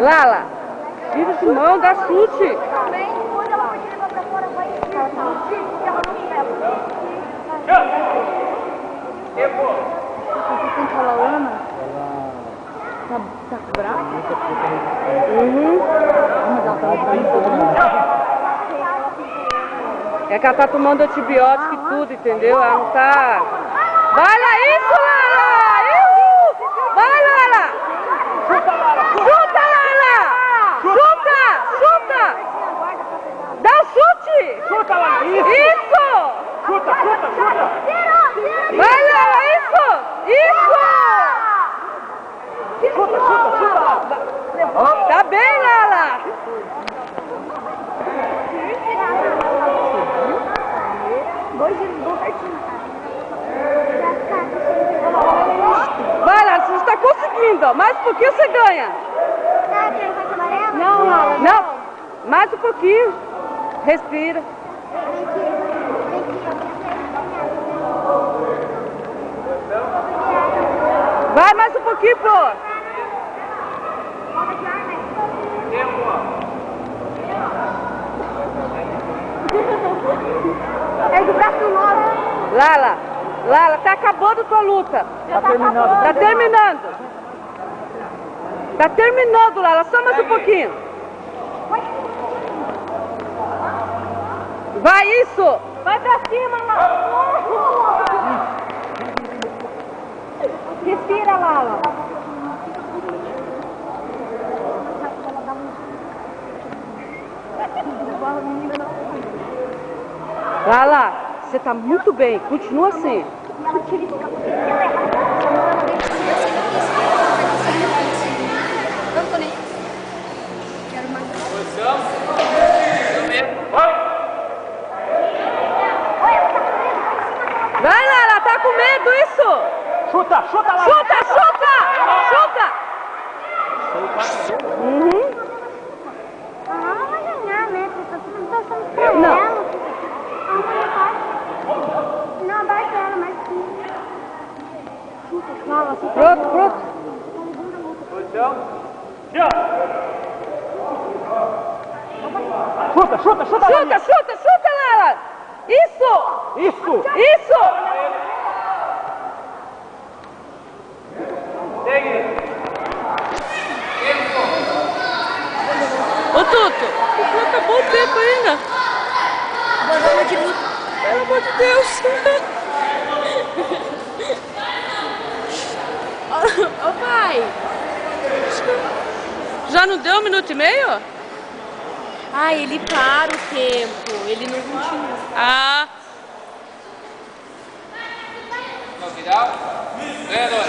Lala, vira de mão, dá chute. Quando ela vai levar pra fora, vai porque ela não leva. Tem que falar, Ana? Tá brava? É que ela tá tomando antibiótico e tudo, entendeu? Ela não tá... Vai lá, isso, Lala! Vai, Lala! Chuta, Lala! Chuta! Dá o chute! Chuta, Lala! Isso! Chuta! Vai, Lala, isso! Chuta, Lala! Tá bem, Lala! Vai lá, você está conseguindo, ó. Mais um pouquinho você ganha. Não, Lala. Não, mais um pouquinho. Respira. Vai mais um pouquinho, pô. É do braço nosso. Lala, tá acabando tua luta. Tá terminando. Tá terminando. Tá terminando, Lala. Só mais um pouquinho. Vai, isso. Vai pra cima, Lala. Respira, Lala. Lala, você tá muito bem. Continua assim. Vai, Lala, tá com medo isso? Chuta, Lala! Chuta! Ela não vai ganhar, né? Você tá achando que Não. ela. Não, abaixa ela, mas sim. Lala, você Pronto. Chuta, Lala! Isso! Ô, Tuto, não acabou o tempo ainda. Boa de luta. Pelo amor de Deus. Ô, pai. Já não deu 1 minuto e meio? Ah, ele para o tempo, ele não continua. Ah. Final. Ganhador.